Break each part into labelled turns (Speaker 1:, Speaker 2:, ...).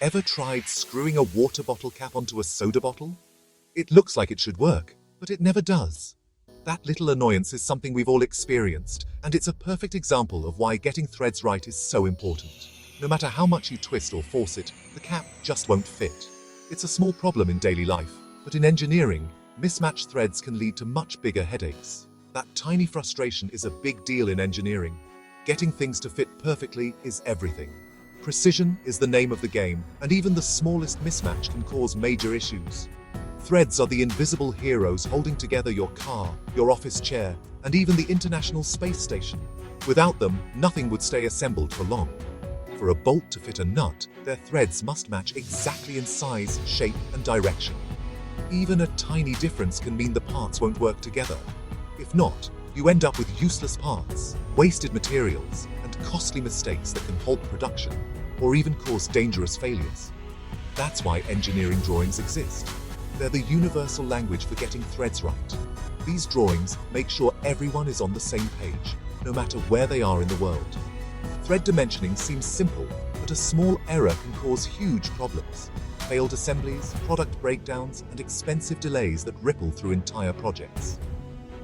Speaker 1: Ever tried screwing a water bottle cap onto a soda bottle? It looks like it should work, but it never does. That little annoyance is something we've all experienced, and it's a perfect example of why getting threads right is so important. No matter how much you twist or force it, the cap just won't fit. It's a small problem in daily life, but in engineering, mismatched threads can lead to much bigger headaches. That tiny frustration is a big deal in engineering. Getting things to fit perfectly is everything. Precision is the name of the game, and even the smallest mismatch can cause major issues. Threads are the invisible heroes holding together your car, your office chair, and even the International Space Station. Without them, nothing would stay assembled for long. For a bolt to fit a nut, their threads must match exactly in size, shape, and direction. Even a tiny difference can mean the parts won't work together. If not, you end up with useless parts, wasted materials, and costly mistakes that can halt production, or even cause dangerous failures. That's why engineering drawings exist. They're the universal language for getting threads right. These drawings make sure everyone is on the same page, no matter where they are in the world. Thread dimensioning seems simple, but a small error can cause huge problems. Failed assemblies, product breakdowns, and expensive delays that ripple through entire projects.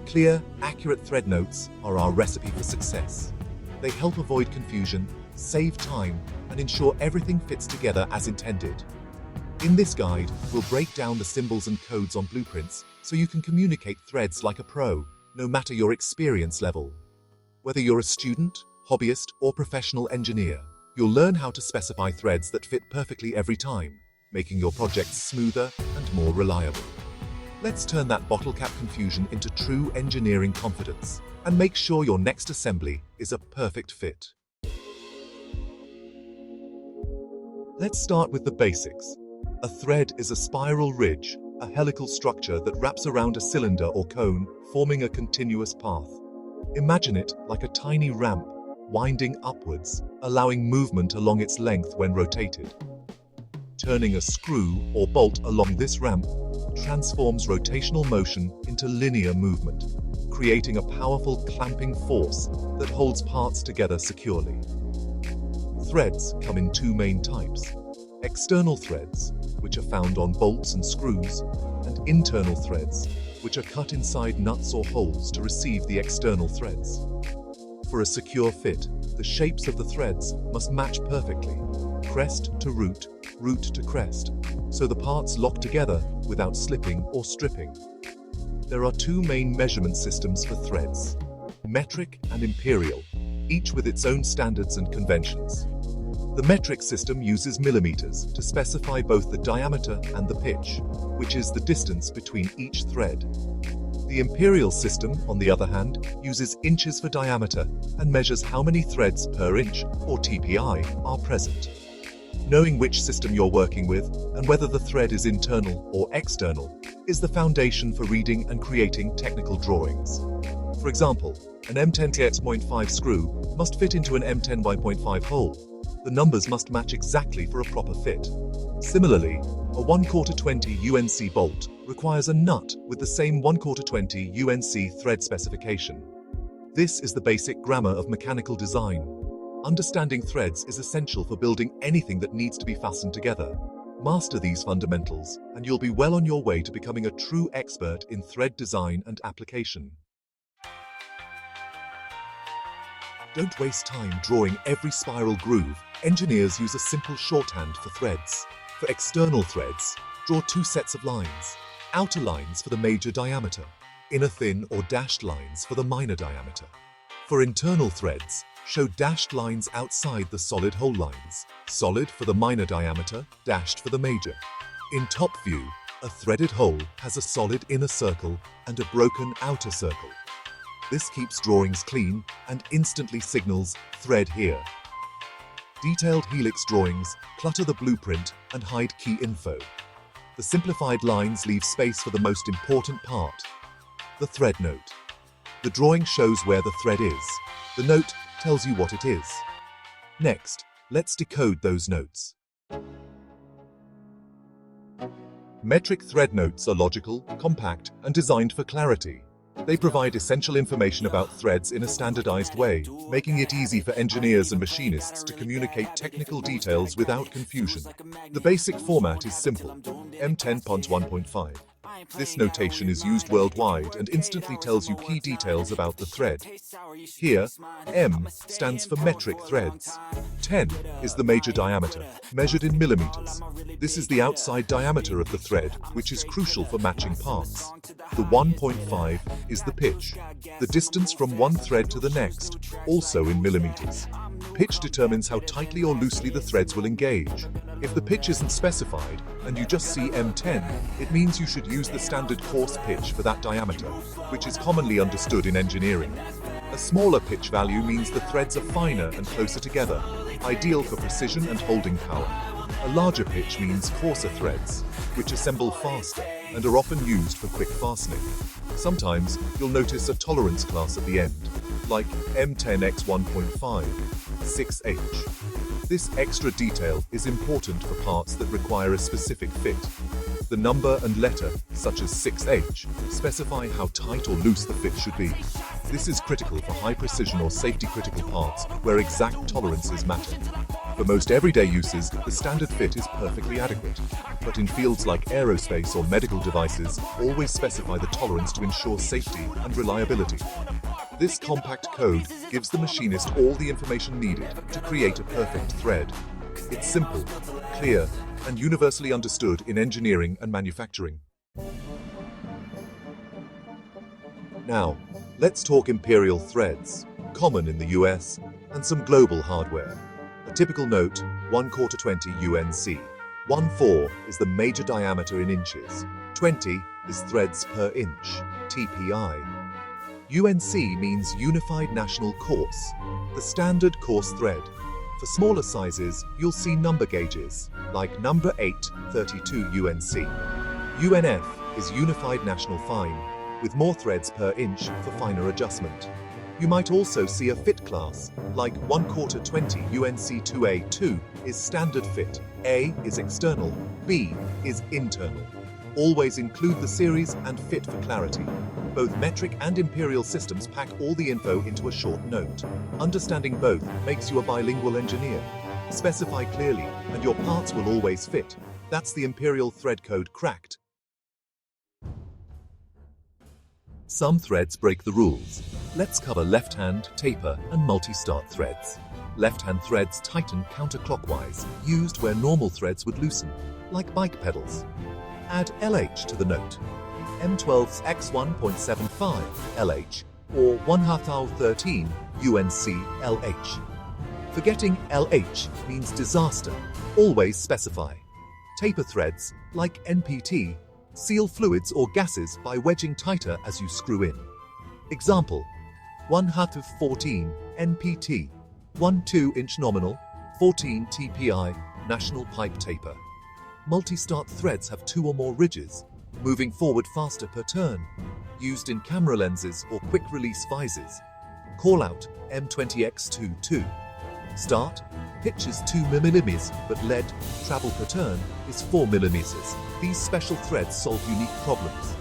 Speaker 1: Clear, accurate thread notes are our recipe for success. They help avoid confusion, save time, and ensure everything fits together as intended. In this guide, we'll break down the symbols and codes on blueprints so you can communicate threads like a pro, no matter your experience level. Whether you're a student, hobbyist, or professional engineer, you'll learn how to specify threads that fit perfectly every time, making your projects smoother and more reliable. Let's turn that bottle cap confusion into true engineering confidence and make sure your next assembly is a perfect fit. Let's start with the basics. A thread is a spiral ridge, a helical structure that wraps around a cylinder or cone, forming a continuous path. Imagine it like a tiny ramp, winding upwards, allowing movement along its length when rotated. Turning a screw or bolt along this ramp transforms rotational motion into linear movement, creating a powerful clamping force that holds parts together securely. Threads come in two main types: external threads, which are found on bolts and screws, and internal threads, which are cut inside nuts or holes to receive the external threads. For a secure fit, the shapes of the threads must match perfectly, crest to root, root to crest, so the parts lock together without slipping or stripping. There are two main measurement systems for threads: metric and imperial, each with its own standards and conventions. The metric system uses millimeters to specify both the diameter and the pitch, which is the distance between each thread. The imperial system, on the other hand, uses inches for diameter and measures how many threads per inch, or TPI, are present. Knowing which system you're working with and whether the thread is internal or external is the foundation for reading and creating technical drawings. For example, an M10X.5 screw must fit into an M10Y.5 hole. The numbers must match exactly for a proper fit. Similarly, a 1/4 20 UNC bolt requires a nut with the same 1/4 20 UNC thread specification. This is the basic grammar of mechanical design. Understanding threads is essential for building anything that needs to be fastened together. Master these fundamentals, and you'll be well on your way to becoming a true expert in thread design and application. Don't waste time drawing every spiral groove. Engineers use a simple shorthand for threads. For external threads, draw two sets of lines: outer lines for the major diameter, inner thin or dashed lines for the minor diameter. For internal threads, show dashed lines outside the solid hole lines, solid for the minor diameter, dashed for the major. In top view, a threaded hole has a solid inner circle and a broken outer circle. This keeps drawings clean and instantly signals "thread here." Detailed helix drawings clutter the blueprint and hide key info. The simplified lines leave space for the most important part: the thread note. The drawing shows where the thread is. The note tells you what it is. Next, let's decode those notes. Metric thread notes are logical, compact, and designed for clarity. They provide essential information about threads in a standardized way, making it easy for engineers and machinists to communicate technical details without confusion. The basic format is simple: M10.1.5. This notation is used worldwide and instantly tells you key details about the thread. Here, M stands for metric threads. 10 is the major diameter, measured in millimeters. This is the outside diameter of the thread, which is crucial for matching parts. The 1.5 is the pitch, the distance from one thread to the next, also in millimeters. Pitch determines how tightly or loosely the threads will engage. If the pitch isn't specified, and you just see M10, it means you should use the standard coarse pitch for that diameter, which is commonly understood in engineering. A smaller pitch value means the threads are finer and closer together, ideal for precision and holding power. A larger pitch means coarser threads, which assemble faster and are often used for quick fastening. Sometimes you'll notice a tolerance class at the end, like M10X1.5, 6H. This extra detail is important for parts that require a specific fit. The number and letter, such as 6H, specify how tight or loose the fit should be. This is critical for high precision or safety critical parts where exact tolerances matter. For most everyday uses, the standard fit is perfectly adequate. But in fields like aerospace or medical devices, always specify the tolerance to ensure safety and reliability. This compact code gives the machinist all the information needed to create a perfect thread. It's simple, clear, and universally understood in engineering and manufacturing. Now, let's talk imperial threads, common in the US, and some global hardware. A typical note, 1/4 UNC. 1/4 is the major diameter in inches. 20 is threads per inch, TPI. UNC means Unified National Course, the standard coarse thread. For smaller sizes, you'll see number gauges, like number 832 UNC. UNF is Unified National Fine, with more threads per inch for finer adjustment. You might also see a fit class, like 1/4 20 UNC 2A2 is standard fit, A is external, B is internal. Always include the series and fit for clarity. Both metric and imperial systems pack all the info into a short note. Understanding both makes you a bilingual engineer. Specify clearly, and your parts will always fit. That's the imperial thread code cracked. Some threads break the rules. Let's cover left-hand, taper, and multi-start threads. Left-hand threads tighten counterclockwise, used where normal threads would loosen, like bike pedals. Add LH to the note. M12's X1.75 LH, or 1/13 UNC LH. Forgetting LH means disaster. Always specify. Taper threads, like NPT, seal fluids or gases by wedging tighter as you screw in. Example, 1/14 NPT, 1 2-inch nominal, 14 TPI, national pipe taper. Multi-start threads have 2 or more ridges, moving forward faster per turn, used in camera lenses or quick-release visors. Call out M20X22. Start, pitch is 2 mm, but lead, travel per turn, is 4 mm. These special threads solve unique problems.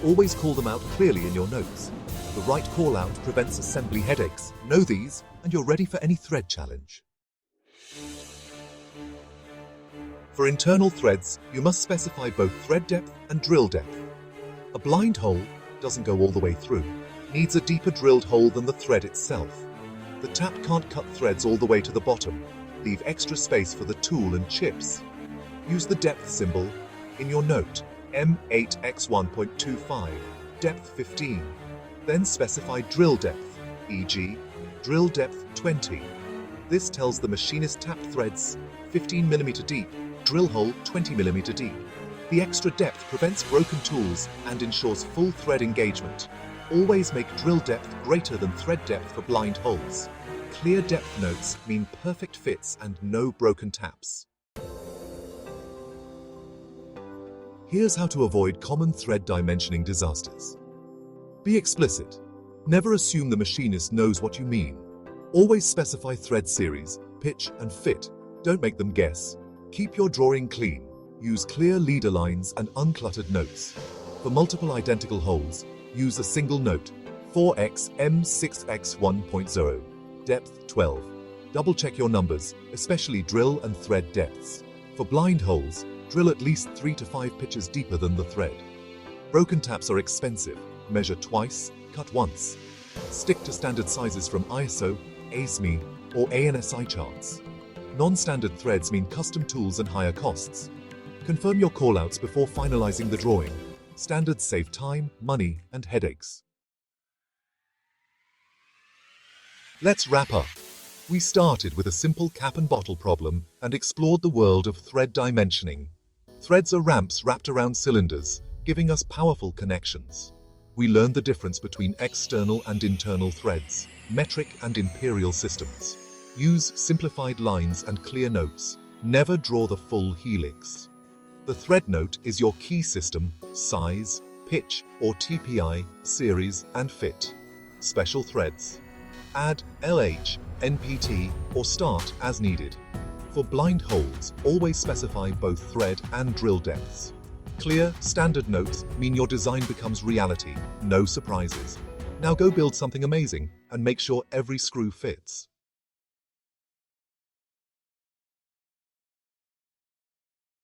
Speaker 1: Always call them out clearly in your notes. The right call-out prevents assembly headaches. Know these, and you're ready for any thread challenge. For internal threads, you must specify both thread depth and drill depth. A blind hole doesn't go all the way through, needs a deeper drilled hole than the thread itself. The tap can't cut threads all the way to the bottom. Leave extra space for the tool and chips. Use the depth symbol in your note, M8X1.25, depth 15. Then specify drill depth, e.g., drill depth 20. This tells the machinist tap threads 15 mm deep, drill hole 20 mm deep. The extra depth prevents broken tools and ensures full thread engagement. Always make drill depth greater than thread depth for blind holes. Clear depth notes mean perfect fits and no broken taps. Here's how to avoid common thread dimensioning disasters. Be explicit. Never assume the machinist knows what you mean. Always specify thread series, pitch, and fit. Don't make them guess. Keep your drawing clean. Use clear leader lines and uncluttered notes. For multiple identical holes, Use a single note, 4x M6x 1.0, depth 12. Double check your numbers, especially drill and thread depths. For blind holes, drill at least 3 to 5 pitches deeper than the thread. Broken taps are expensive. Measure twice, cut once. Stick to standard sizes from ISO, ASME, or ANSI charts. Non-standard threads mean custom tools and higher costs. Confirm your callouts before finalizing the drawing. Standards save time, money, and headaches. Let's wrap up. We started with a simple cap and bottle problem and explored the world of thread dimensioning. Threads are ramps wrapped around cylinders, giving us powerful connections. We learned the difference between external and internal threads, metric and imperial systems. Use simplified lines and clear notes. Never draw the full helix. The thread note is your key system, size, pitch or TPI, series and fit. Special threads. Add LH, NPT or start as needed. For blind holes, always specify both thread and drill depths. Clear, standard notes mean your design becomes reality, no surprises. Now go build something amazing and make sure every screw fits.